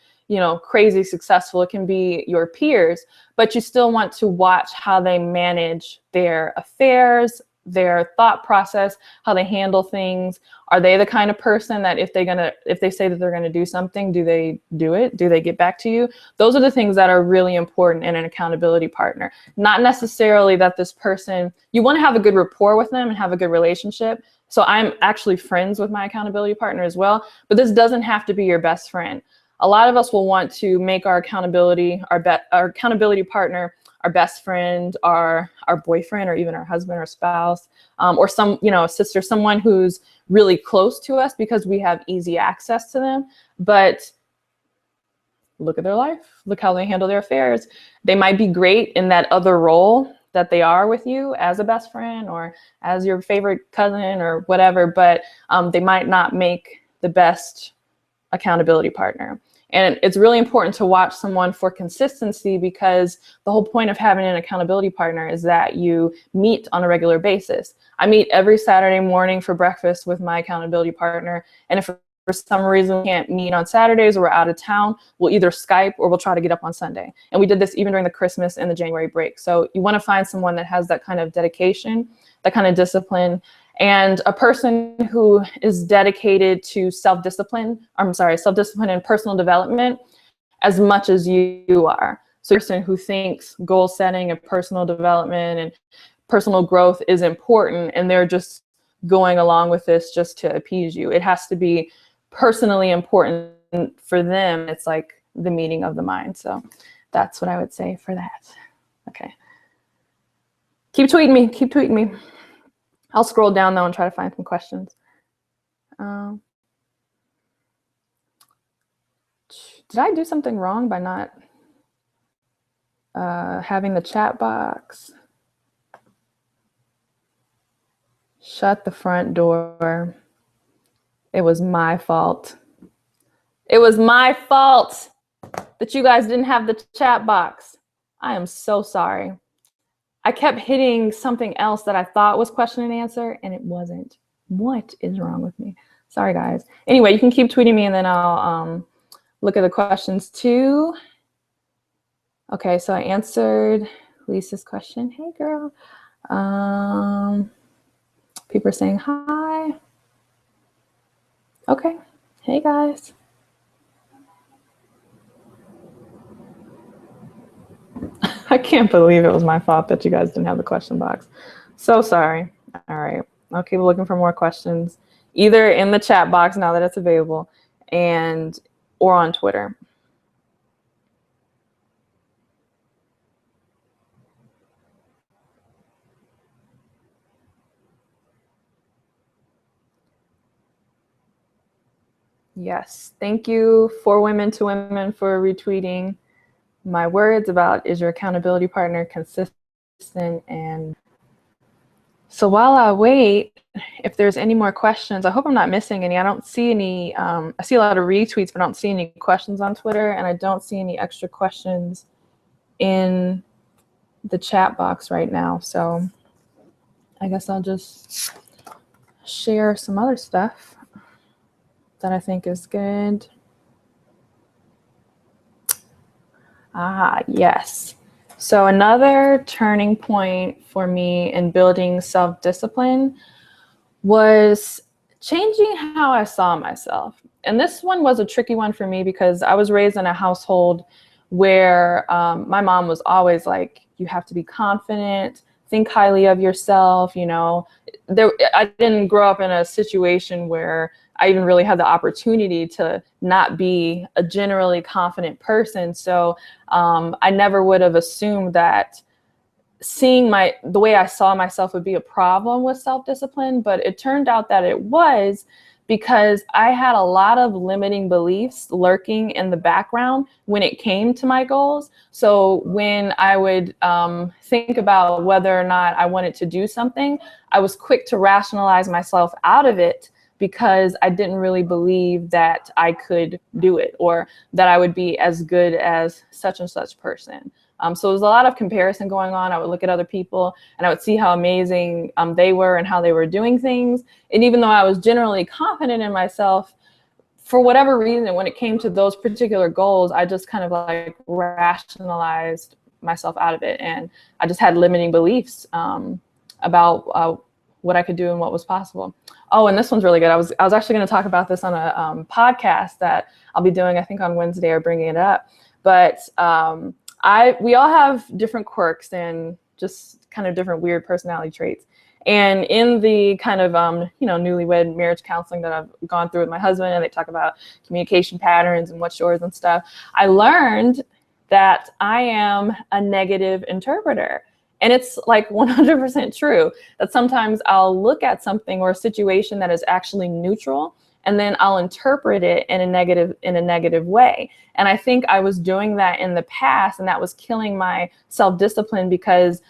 crazy successful. It can be your peers, but you still want to watch how they manage their affairs, their thought process, how they handle things. Are they the kind of person that if they say that they're gonna do something, do they do it? Do they get back to you? Those are the things that are really important in an accountability partner. Not necessarily that this person, you want to have a good rapport with them and have a good relationship. So I'm actually friends with my accountability partner as well, but this doesn't have to be your best friend. A lot of us will want to make our accountability partner our best friend, our boyfriend, or even our husband or spouse, or some, a sister, someone who's really close to us because we have easy access to them. But look at their life, look how they handle their affairs. They might be great in that other role that they are with you as a best friend or as your favorite cousin or whatever, but they might not make the best accountability partner. And it's really important to watch someone for consistency, because the whole point of having an accountability partner is that you meet on a regular basis. I meet every Saturday morning for breakfast with my accountability partner. And if for some reason we can't meet on Saturdays or we're out of town, we'll either Skype or we'll try to get up on Sunday. And we did this even during the Christmas and the January break. So you want to find someone that has that kind of dedication, that kind of discipline, and a person who is dedicated to self-discipline and personal development as much as you are. So a person who thinks goal setting and personal development and personal growth is important, and they're just going along with this just to appease you. It has to be personally important for them. It's like the meeting of the mind. So that's what I would say for that. Okay. Keep tweeting me. I'll scroll down though and try to find some questions. Did I do something wrong by not having the chat box? Shut the front door. It was my fault. It was my fault that you guys didn't have the chat box. I am so sorry. I kept hitting something else that I thought was question and answer, and it wasn't. What is wrong with me? Sorry, guys. Anyway, you can keep tweeting me, and then I'll look at the questions too. Okay, so I answered Lisa's question. Hey, girl. People are saying hi. Okay. Hey, guys. I can't believe it was my fault that you guys didn't have the question box. So sorry. All right. I'll keep looking for more questions, either in the chat box now that it's available, or on Twitter. Yes. Thank you for Women to Women for retweeting my words about, is your accountability partner consistent? And so while I wait, if there's any more questions, I hope I'm not missing any. I don't see any, I see a lot of retweets, but I don't see any questions on Twitter, and I don't see any extra questions in the chat box right now. So I guess I'll just share some other stuff that I think is good. Yes. So another turning point for me in building self-discipline was changing how I saw myself. And this one was a tricky one for me because I was raised in a household where my mom was always like, you have to be confident, think highly of yourself. You know, I didn't grow up in a situation where I even really had the opportunity to not be a generally confident person. So I never would have assumed that seeing the way I saw myself would be a problem with self-discipline, but it turned out that it was, because I had a lot of limiting beliefs lurking in the background when it came to my goals. So when I would think about whether or not I wanted to do something, I was quick to rationalize myself out of it because I didn't really believe that I could do it or that I would be as good as such and such person. So there was a lot of comparison going on. I would look at other people and I would see how amazing they were and how they were doing things. And even though I was generally confident in myself, for whatever reason, when it came to those particular goals, I just kind of like rationalized myself out of it. And I just had limiting beliefs about what I could do and what was possible. Oh, and this one's really good. I was actually going to talk about this on a podcast that I'll be doing, I think on Wednesday, or bringing it up. But we all have different quirks and just kind of different weird personality traits. And in the kind of, newlywed marriage counseling that I've gone through with my husband, and they talk about communication patterns and what's yours and stuff, I learned that I am a negative interpreter. And it's like 100% true that sometimes I'll look at something or a situation that is actually neutral, and then I'll interpret it in a negative way. And I think I was doing that in the past, and that was killing my self-discipline because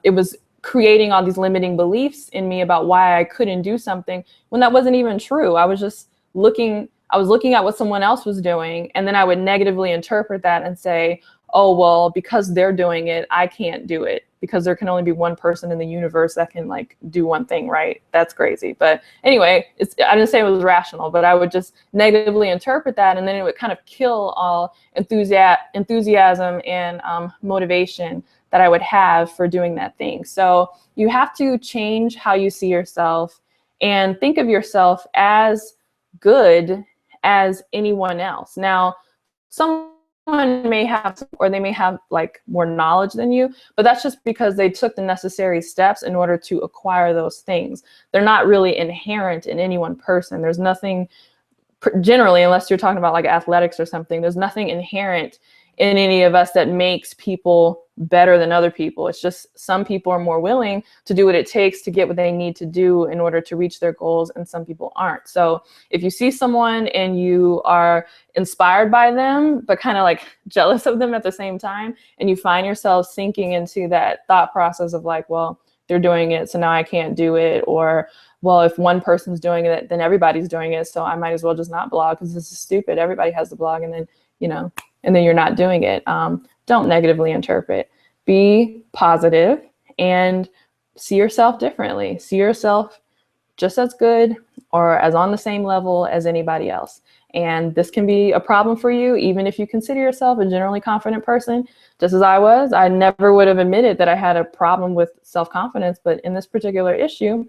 it was creating all these limiting beliefs in me about why I couldn't do something when that wasn't even true. I was just looking at what someone else was doing, and then I would negatively interpret that and say, oh, well, because they're doing it, I can't do it, because there can only be one person in the universe that can like do one thing, right? That's crazy. But anyway, I didn't say it was rational, but I would just negatively interpret that, and then it would kind of kill all enthusiasm and motivation that I would have for doing that thing. So you have to change how you see yourself and think of yourself as good as anyone else. Now, someone may have, or they may have like more knowledge than you, but that's just because they took the necessary steps in order to acquire those things. They're not really inherent in any one person. There's nothing, generally, unless you're talking about like athletics or something, there's nothing inherent in any of us that makes people better than other people. It's just some people are more willing to do what it takes to get what they need to do in order to reach their goals, and some people aren't. So if you see someone and you are inspired by them, but kind of like jealous of them at the same time, and you find yourself sinking into that thought process of like, well, they're doing it, so now I can't do it, or well, if one person's doing it, then everybody's doing it, so I might as well just not blog because this is stupid. Everybody has the blog, and then, and then you're not doing it. Don't negatively interpret. Be positive and see yourself differently. See yourself just as good or as on the same level as anybody else. And this can be a problem for you, even if you consider yourself a generally confident person, just as I was. I never would have admitted that I had a problem with self-confidence, but in this particular issue,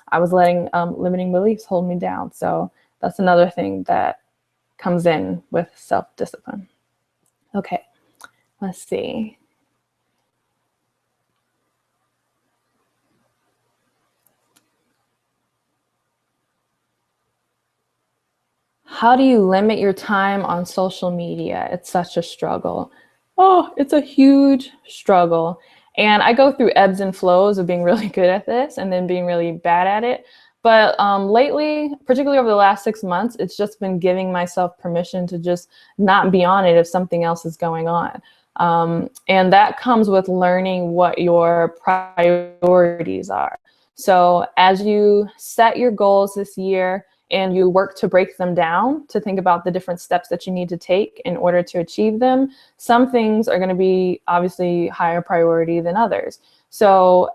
I was letting limiting beliefs hold me down. So that's another thing that comes in with self-discipline. Okay, let's see. How do you limit your time on social media? It's such a struggle. Oh, it's a huge struggle. And I go through ebbs and flows of being really good at this and then being really bad at it. But lately, particularly over the last 6 months, it's just been giving myself permission to just not be on it if something else is going on. And that comes with learning what your priorities are. So as you set your goals this year and you work to break them down, to think about the different steps that you need to take in order to achieve them, some things are going to be obviously higher priority than others. So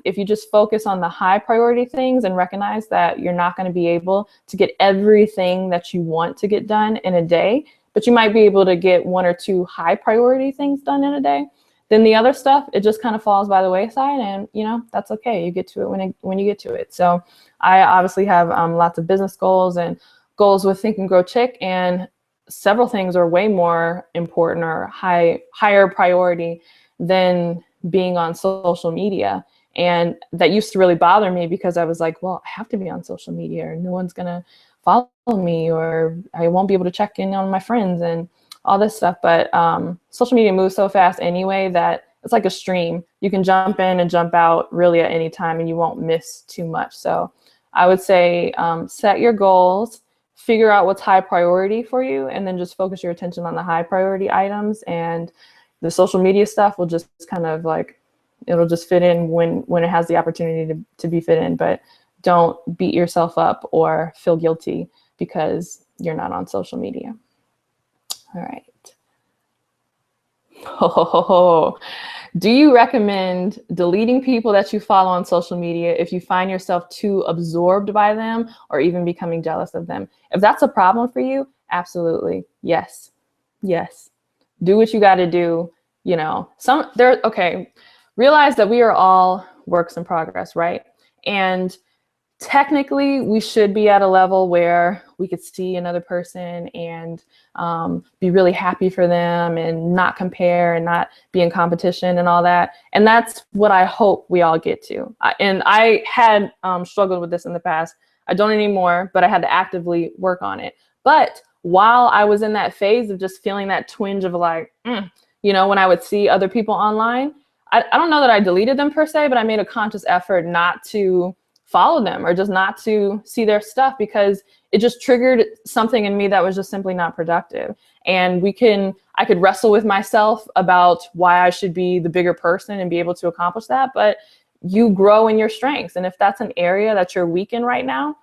if you just focus on the high priority things and recognize that you're not going to be able to get everything that you want to get done in a day, but you might be able to get 1 or 2 high priority things done in a day, then the other stuff, it just kind of falls by the wayside, and that's okay. You get to it when you get to it. So I obviously have lots of business goals and goals with Think and Grow Chick, and several things are way more important or higher priority than being on social media. And that used to really bother me because I was like, well, I have to be on social media or no one's gonna follow me, or I won't be able to check in on my friends and all this stuff. But social media moves so fast anyway that it's like a stream. You can jump in and jump out really at any time and you won't miss too much. So I would say set your goals, figure out what's high priority for you, and then just focus your attention on the high priority items. And the social media stuff will just kind of like, it'll just fit in when it has the opportunity to be fit in. But don't beat yourself up or feel guilty because you're not on social media. All right. Do you recommend deleting people that you follow on social media if you find yourself too absorbed by them or even becoming jealous of them? If that's a problem for you, absolutely. Yes. Yes. Do what you got to do. Okay. Realize that we are all works in progress, right? And technically, we should be at a level where we could see another person and be really happy for them and not compare and not be in competition and all that. And that's what I hope we all get to. And I had struggled with this in the past. I don't anymore, but I had to actively work on it. But while I was in that phase of just feeling that twinge of like, when I would see other people online, I don't know that I deleted them per se, but I made a conscious effort not to follow them or just not to see their stuff because it just triggered something in me that was just simply not productive. And I could wrestle with myself about why I should be the bigger person and be able to accomplish that. But you grow in your strengths. And if that's an area that you're weak in right now,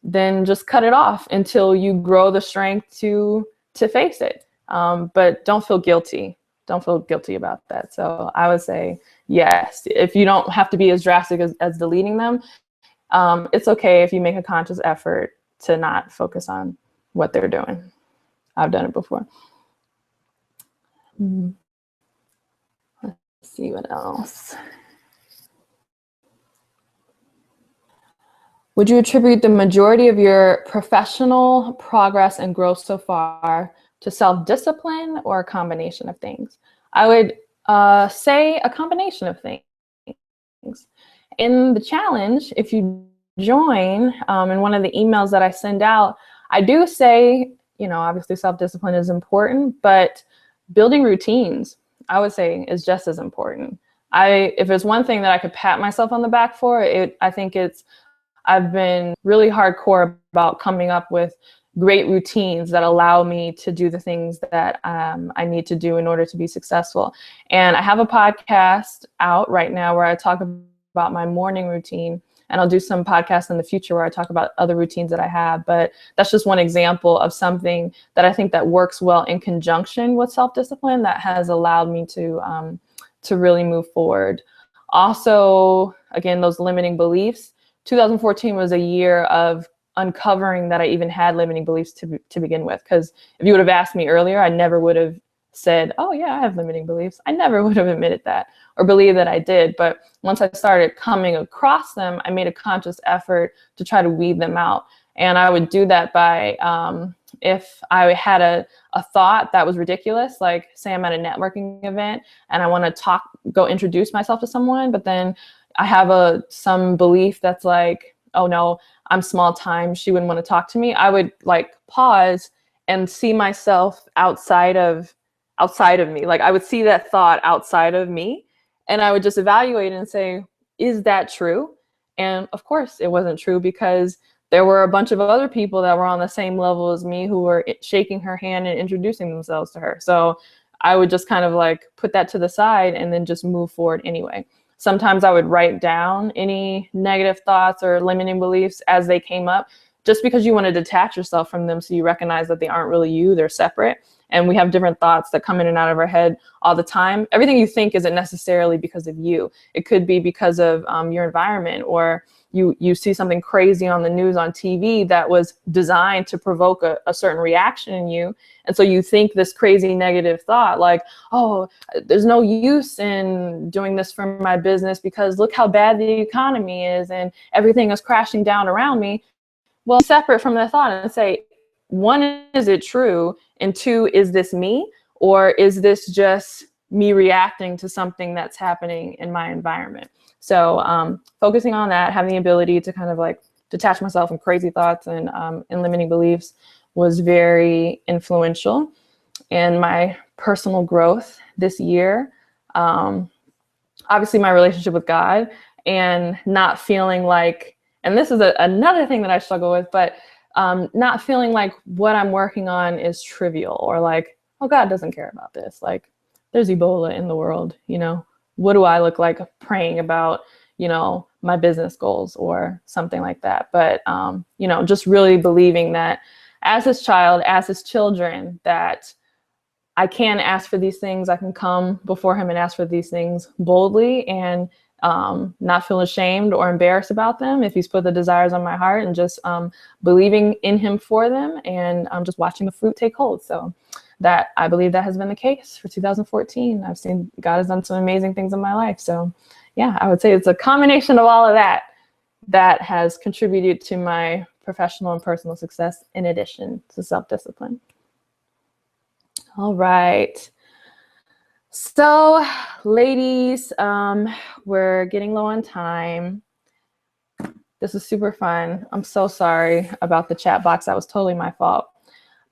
then just cut it off until you grow the strength to face it. But don't feel guilty. Don't feel guilty about that. So I would say, yes, if you don't have to be as drastic as deleting them, it's okay if you make a conscious effort to not focus on what they're doing. I've done it before. Let's see what else. Would you attribute the majority of your professional progress and growth so far to self-discipline or a combination of things? I would say a combination of things. In the challenge, if you join, in one of the emails that I send out, I do say, obviously self-discipline is important, but building routines, I would say, is just as important. If there's one thing that I could pat myself on the back for, I think I've been really hardcore about coming up with great routines that allow me to do the things that I need to do in order to be successful. And I have a podcast out right now where I talk about my morning routine, and I'll do some podcasts in the future where I talk about other routines that I have. But that's just one example of something that I think that works well in conjunction with self-discipline that has allowed me to really move forward. Also, again, those limiting beliefs. 2014 was a year of uncovering that I even had limiting beliefs to begin with. Because if you would have asked me earlier, I never would have said, oh yeah, I have limiting beliefs. I never would have admitted that or believed that I did. But once I started coming across them, I made a conscious effort to try to weed them out. And I would do that by, if I had a thought that was ridiculous, like say I'm at a networking event and I want to go introduce myself to someone, but then I have some belief that's like, oh no, I'm small time, she wouldn't want to talk to me. I would like pause and see myself outside of me. Like I would see that thought outside of me and I would just evaluate it and say, is that true? And of course it wasn't true, because there were a bunch of other people that were on the same level as me who were shaking her hand and introducing themselves to her. So I would just kind of like put that to the side and then just move forward anyway. Sometimes I would write down any negative thoughts or limiting beliefs as they came up, just because you want to detach yourself from them so you recognize that they aren't really you, they're separate. And we have different thoughts that come in and out of our head all the time. Everything you think isn't necessarily because of you. It could be because of your environment, or you see something crazy on the news on TV that was designed to provoke a certain reaction in you. And so you think this crazy negative thought like, oh, there's no use in doing this for my business because look how bad the economy is and everything is crashing down around me. Well, separate from that thought and say, one, is it true? And two, is this me? Or is this just me reacting to something that's happening in my environment? So focusing on that, having the ability to kind of like detach myself from crazy thoughts and limiting beliefs was very influential in my personal growth this year. Obviously my relationship with God, and not feeling like, and this is another thing that I struggle with, but not feeling like what I'm working on is trivial, or like, oh, God doesn't care about this. Like, there's Ebola in the world, you know, what do I look like praying about, you know, my business goals or something like that. But, you know, just really believing that as his child, as his children, that I can ask for these things. I can come before him and ask for these things boldly, and not feel ashamed or embarrassed about them if he's put the desires on my heart, and just believing in him for them, and just watching the fruit take hold. So that, I believe that has been the case for 2014. I've seen God has done some amazing things in my life. So yeah, I would say it's a combination of all of that that has contributed to my professional and personal success, in addition to self-discipline. All right. So ladies, we're getting low on time. This is super fun. I'm so sorry about the chat box. That was totally my fault.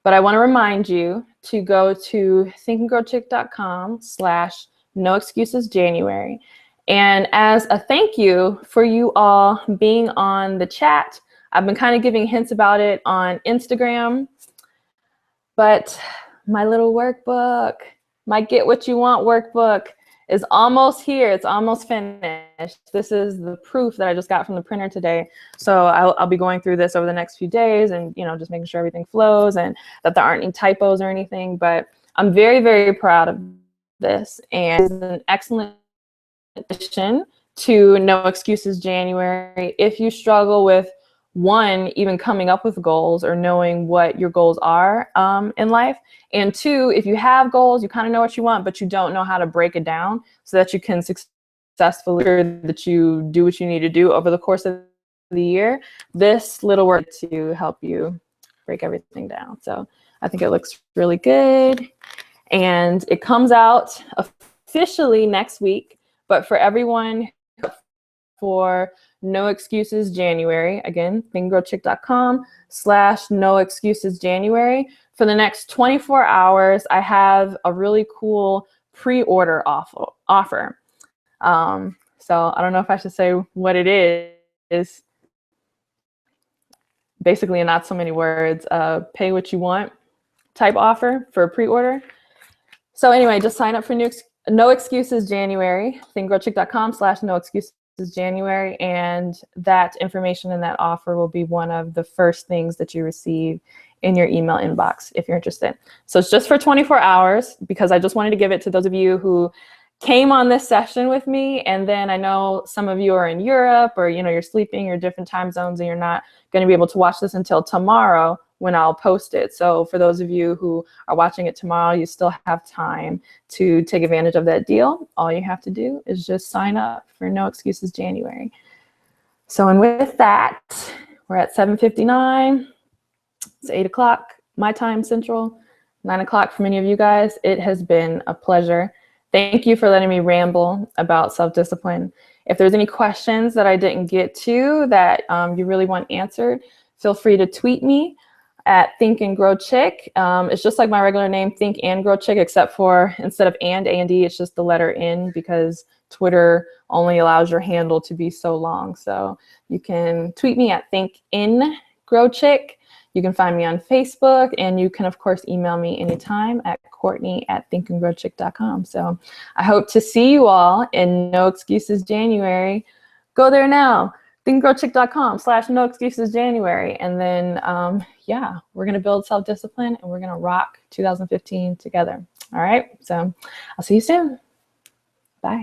But I want to remind you to go to thinkandgrowchick.com/noexcusesjanuary. And as a thank you for you all being on the chat, I've been kind of giving hints about it on Instagram, but my little workbook, my Get What You Want workbook, is almost here. It's almost finished. This is the proof that I just got from the printer today. So I'll be going through this over the next few days, and you know, just making sure everything flows and that there aren't any typos or anything. But I'm very, very proud of this, and it's an excellent addition to No Excuses January. If you struggle with, one, even coming up with goals or knowing what your goals are in life, and two, if you have goals, you kind of know what you want, but you don't know how to break it down so that you can successfully that you do what you need to do over the course of the year, this little work to help you break everything down. So I think it looks really good, and it comes out officially next week. But for everyone, for No Excuses January, again, thinkandgrowchick.com/noexcusesjanuary. For the next 24 hours, I have a really cool pre-order offer. So I don't know if I should say what it is. Basically, in not so many words, pay what you want type offer for a pre-order. So anyway, just sign up for No Excuses January, thinkandgrowchick.com/noexcusesjanuary, and that information and that offer will be one of the first things that you receive in your email inbox if you're interested. So it's just for 24 hours because I just wanted to give it to those of you who came on this session with me, and then I know some of you are in Europe, or you know, you're sleeping, you're different time zones, and you're not going to be able to watch this until tomorrow when I'll post it. So for those of you who are watching it tomorrow, you still have time to take advantage of that deal. All you have to do is just sign up for No Excuses January. So, and with that, we're at 7:59. It's 8 o'clock my time central, 9 o'clock for many of you guys. It has been a pleasure. Thank you for letting me ramble about self-discipline. If there's any questions that I didn't get to that you really want answered, feel free to tweet me at Think and Grow Chick. It's just like my regular name, Think and Grow Chick, except for instead of A&D, it's just the letter N, because Twitter only allows your handle to be so long. So you can tweet me at Think in Grow Chick. You can find me on Facebook, and you can, of course, email me anytime at Courtney@thinkandgrowchick.com. So I hope to see you all in No Excuses January. Go there now, thinkandgrowchick.com/No Excuses January. And then, yeah, we're going to build self-discipline, and we're going to rock 2015 together. All right. So I'll see you soon. Bye.